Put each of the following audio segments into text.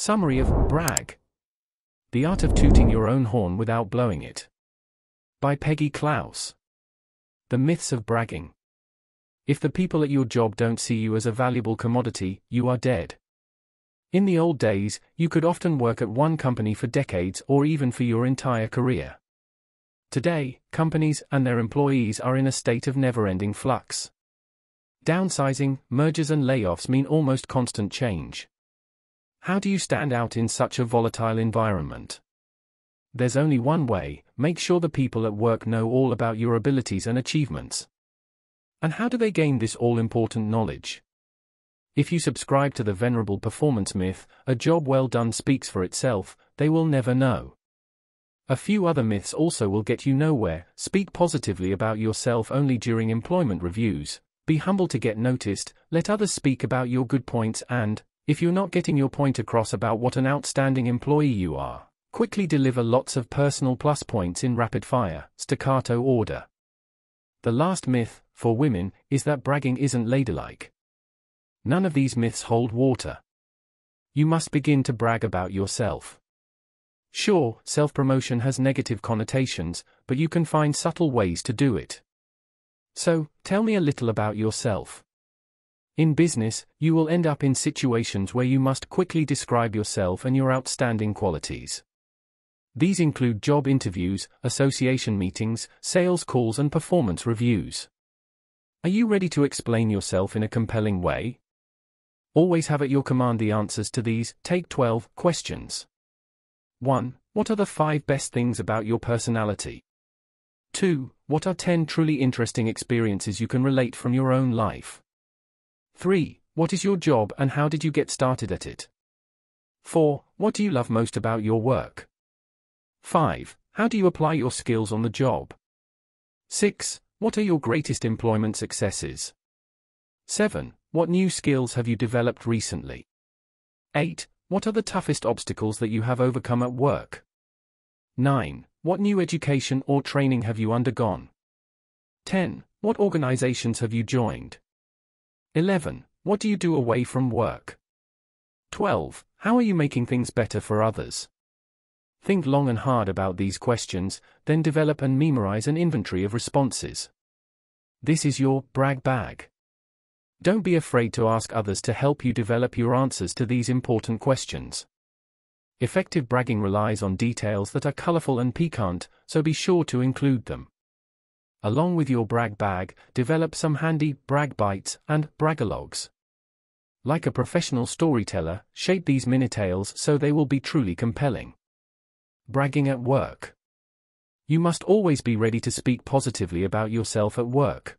Summary of Brag. The Art of Tooting Your Own Horn Without Blowing It. By Peggy Klaus. The Myths of Bragging. If the people at your job don't see you as a valuable commodity, you are dead. In the old days, you could often work at one company for decades or even for your entire career. Today, companies and their employees are in a state of never-ending flux. Downsizing, mergers and layoffs mean almost constant change. How do you stand out in such a volatile environment? There's only one way: make sure the people at work know all about your abilities and achievements. And how do they gain this all-important knowledge? If you subscribe to the venerable performance myth, a job well done speaks for itself, they will never know. A few other myths also will get you nowhere. Speak positively about yourself only during employment reviews, be humble to get noticed, let others speak about your good points, and, if you're not getting your point across about what an outstanding employee you are, quickly deliver lots of personal plus points in rapid-fire, staccato order. The last myth, for women, is that bragging isn't ladylike. None of these myths hold water. You must begin to brag about yourself. Sure, self-promotion has negative connotations, but you can find subtle ways to do it. So, tell me a little about yourself. In business, you will end up in situations where you must quickly describe yourself and your outstanding qualities. These include job interviews, association meetings, sales calls, and performance reviews. Are you ready to explain yourself in a compelling way? Always have at your command the answers to these Take 12 questions. 1. What are the 5 best things about your personality? 2. What are 10 truly interesting experiences you can relate from your own life? 3. What is your job and how did you get started at it? 4. What do you love most about your work? 5. How do you apply your skills on the job? 6. What are your greatest employment successes? 7. What new skills have you developed recently? 8. What are the toughest obstacles that you have overcome at work? 9. What new education or training have you undergone? 10. What organizations have you joined? 11. What do you do away from work? 12. How are you making things better for others? Think long and hard about these questions, then develop and memorize an inventory of responses. This is your brag bag. Don't be afraid to ask others to help you develop your answers to these important questions. Effective bragging relies on details that are colorful and piquant, so be sure to include them. Along with your brag bag, develop some handy brag bites and bragologues. Like a professional storyteller, shape these mini tales so they will be truly compelling. Bragging at work. You must always be ready to speak positively about yourself at work.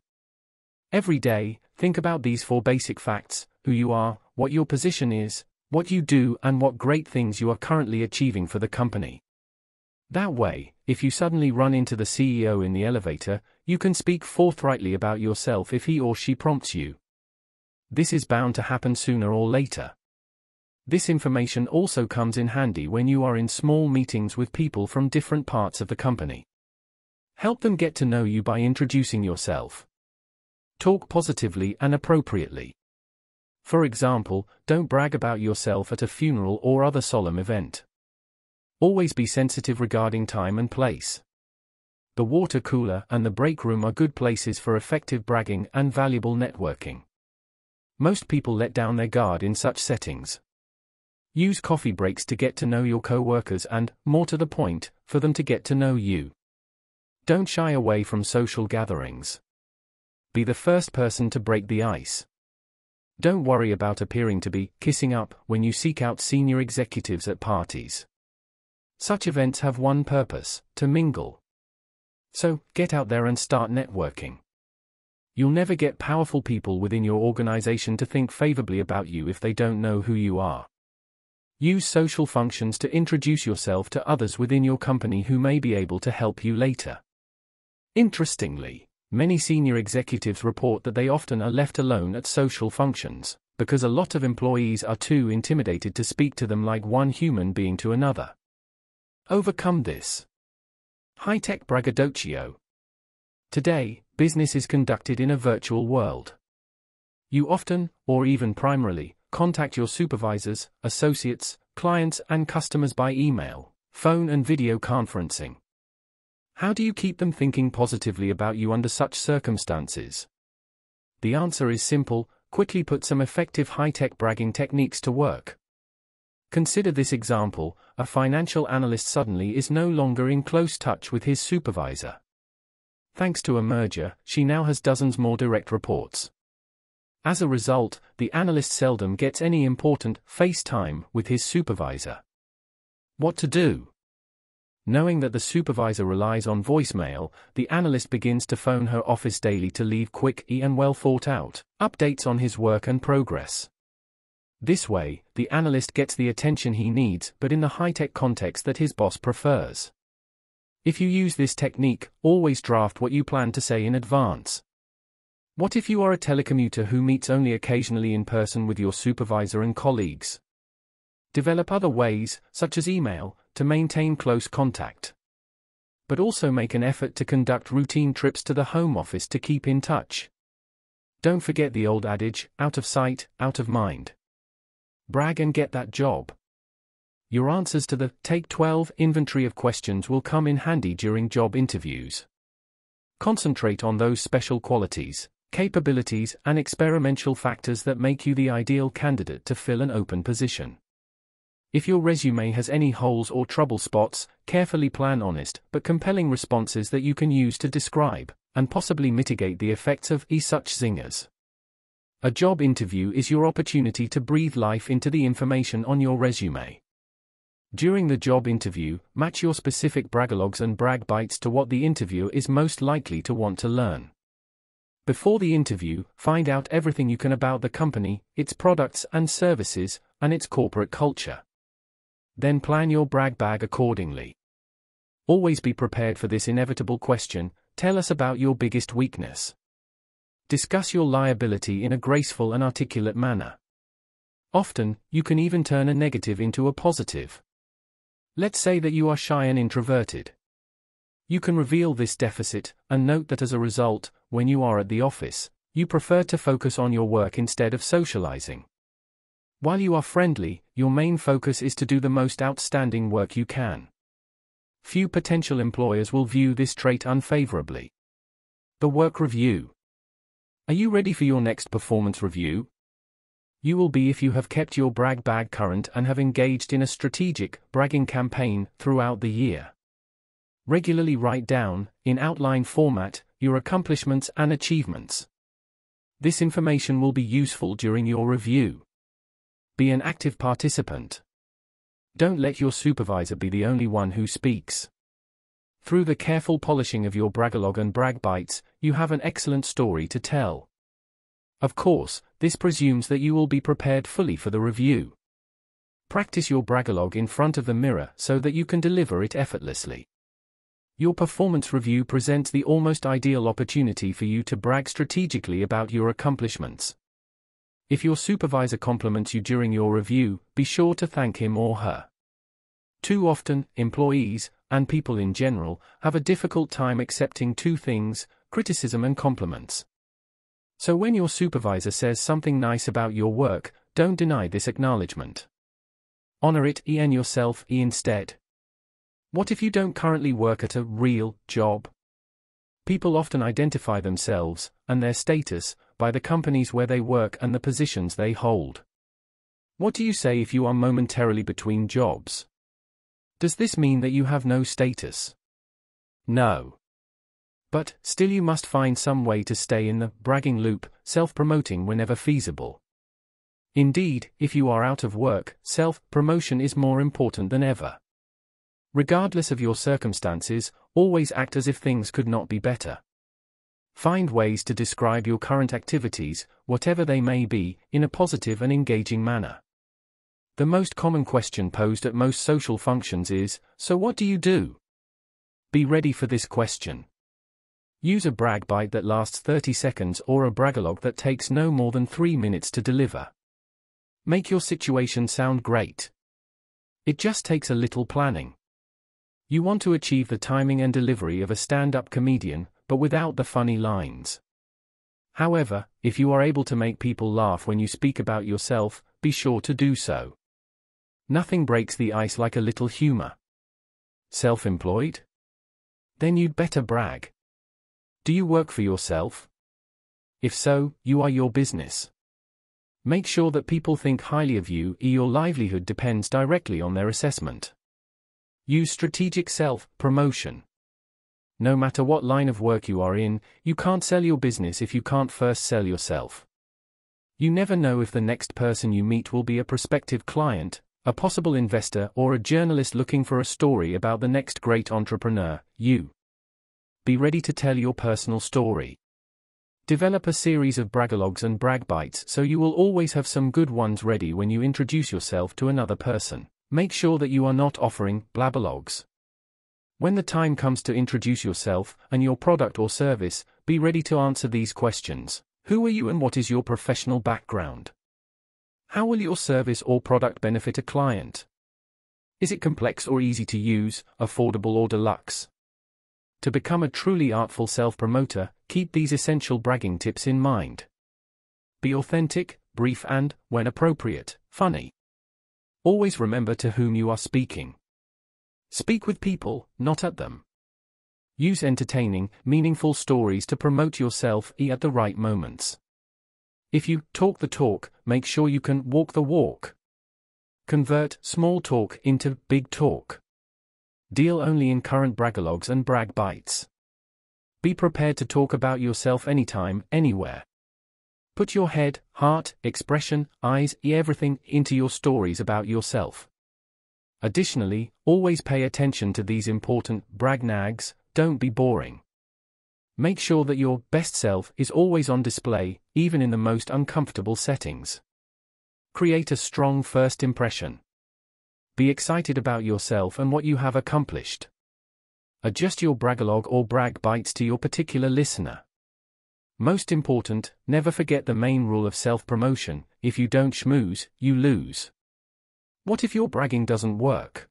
Every day, think about these 4 basic facts: who you are, what your position is, what you do, and what great things you are currently achieving for the company. That way, if you suddenly run into the CEO in the elevator, you can speak forthrightly about yourself if he or she prompts you. This is bound to happen sooner or later. This information also comes in handy when you are in small meetings with people from different parts of the company. Help them get to know you by introducing yourself. Talk positively and appropriately. For example, don't brag about yourself at a funeral or other solemn event. Always be sensitive regarding time and place. The water cooler and the break room are good places for effective bragging and valuable networking. Most people let down their guard in such settings. Use coffee breaks to get to know your co-workers and, more to the point, for them to get to know you. Don't shy away from social gatherings. Be the first person to break the ice. Don't worry about appearing to be kissing up when you seek out senior executives at parties. Such events have one purpose: to mingle. So, get out there and start networking. You'll never get powerful people within your organization to think favorably about you if they don't know who you are. Use social functions to introduce yourself to others within your company who may be able to help you later. Interestingly, many senior executives report that they often are left alone at social functions, because a lot of employees are too intimidated to speak to them like one human being to another. Overcome this. High-tech braggadocio. Today, business is conducted in a virtual world. You often, or even primarily, contact your supervisors, associates, clients and customers by email, phone and video conferencing. How do you keep them thinking positively about you under such circumstances? The answer is simple: quickly put some effective high-tech bragging techniques to work. Consider this example: a financial analyst suddenly is no longer in close touch with his supervisor. Thanks to a merger, she now has dozens more direct reports. As a result, the analyst seldom gets any important face time with his supervisor. What to do? Knowing that the supervisor relies on voicemail, the analyst begins to phone her office daily to leave quick and well thought out updates on his work and progress. This way, the analyst gets the attention he needs, but in the high-tech context that his boss prefers. If you use this technique, always draft what you plan to say in advance. What if you are a telecommuter who meets only occasionally in person with your supervisor and colleagues? Develop other ways, such as email, to maintain close contact. But also make an effort to conduct routine trips to the home office to keep in touch. Don't forget the old adage, out of sight, out of mind. Brag and get that job. Your answers to the Take 12 inventory of questions will come in handy during job interviews. Concentrate on those special qualities, capabilities, and experiential factors that make you the ideal candidate to fill an open position. If your resume has any holes or trouble spots, carefully plan honest but compelling responses that you can use to describe and possibly mitigate the effects of such zingers. A job interview is your opportunity to breathe life into the information on your resume. During the job interview, match your specific bragalogues and brag bites to what the interviewer is most likely to want to learn. Before the interview, find out everything you can about the company, its products and services, and its corporate culture. Then plan your brag bag accordingly. Always be prepared for this inevitable question: tell us about your biggest weakness. Discuss your liability in a graceful and articulate manner. Often, you can even turn a negative into a positive. Let's say that you are shy and introverted. You can reveal this deficit, and note that as a result, when you are at the office, you prefer to focus on your work instead of socializing. While you are friendly, your main focus is to do the most outstanding work you can. Few potential employers will view this trait unfavorably. The work review. Are you ready for your next performance review? You will be if you have kept your brag bag current and have engaged in a strategic, bragging campaign throughout the year. Regularly write down, in outline format, your accomplishments and achievements. This information will be useful during your review. Be an active participant. Don't let your supervisor be the only one who speaks. Through the careful polishing of your bragalogue and brag bites, you have an excellent story to tell. Of course, this presumes that you will be prepared fully for the review. Practice your bragalogue in front of the mirror so that you can deliver it effortlessly. Your performance review presents the almost ideal opportunity for you to brag strategically about your accomplishments. If your supervisor compliments you during your review, be sure to thank him or her. Too often, employees, and people in general, have a difficult time accepting two things: criticism and compliments. So when your supervisor says something nice about your work, don't deny this acknowledgement. Honor it and yourself instead. What if you don't currently work at a real job? People often identify themselves, and their status, by the companies where they work and the positions they hold. What do you say if you are momentarily between jobs? Does this mean that you have no status? No. But, still you must find some way to stay in the bragging loop, self-promoting whenever feasible. Indeed, if you are out of work, self-promotion is more important than ever. Regardless of your circumstances, always act as if things could not be better. Find ways to describe your current activities, whatever they may be, in a positive and engaging manner. The most common question posed at most social functions is, "So what do you do?" Be ready for this question. Use a brag bite that lasts 30 seconds or a bragalogue that takes no more than 3 minutes to deliver. Make your situation sound great. It just takes a little planning. You want to achieve the timing and delivery of a stand-up comedian, but without the funny lines. However, if you are able to make people laugh when you speak about yourself, be sure to do so. Nothing breaks the ice like a little humor. Self-employed? Then you'd better brag. Do you work for yourself? If so, you are your business. Make sure that people think highly of you. Your livelihood depends directly on their assessment. Use strategic self-promotion. No matter what line of work you are in, you can't sell your business if you can't first sell yourself. You never know if the next person you meet will be a prospective client, a possible investor, or a journalist looking for a story about the next great entrepreneur. Be ready to tell your personal story. Develop a series of bragologues and brag bites so you will always have some good ones ready when you introduce yourself to another person. Make sure that you are not offering blabberlogues. When the time comes to introduce yourself and your product or service, be ready to answer these questions. Who are you and what is your professional background? How will your service or product benefit a client? Is it complex or easy to use, affordable or deluxe? To become a truly artful self-promoter, keep these essential bragging tips in mind. Be authentic, brief and, when appropriate, funny. Always remember to whom you are speaking. Speak with people, not at them. Use entertaining, meaningful stories to promote yourself at the right moments. If you talk the talk, make sure you can walk the walk. Convert small talk into big talk. Deal only in current bragologues and brag bites. Be prepared to talk about yourself anytime, anywhere. Put your head, heart, expression, eyes, everything into your stories about yourself. Additionally, always pay attention to these important brag nags. Don't be boring. Make sure that your best self is always on display, even in the most uncomfortable settings. Create a strong first impression. Be excited about yourself and what you have accomplished. Adjust your bragologue or brag bites to your particular listener. Most important, never forget the main rule of self-promotion: if you don't schmooze, you lose. What if your bragging doesn't work?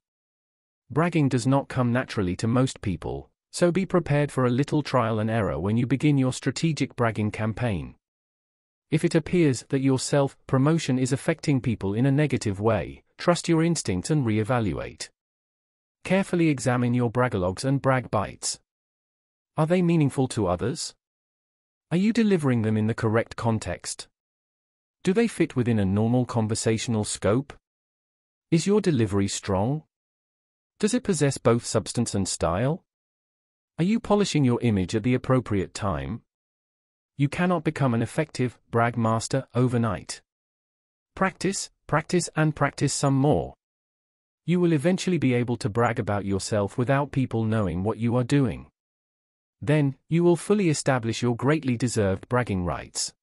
Bragging does not come naturally to most people, so be prepared for a little trial and error when you begin your strategic bragging campaign. If it appears that your self-promotion is affecting people in a negative way, trust your instincts and re-evaluate. Carefully examine your bragologues and brag bites. Are they meaningful to others? Are you delivering them in the correct context? Do they fit within a normal conversational scope? Is your delivery strong? Does it possess both substance and style? Are you polishing your image at the appropriate time? You cannot become an effective brag master overnight. Practice, practice and practice some more. You will eventually be able to brag about yourself without people knowing what you are doing. Then, you will fully establish your greatly deserved bragging rights.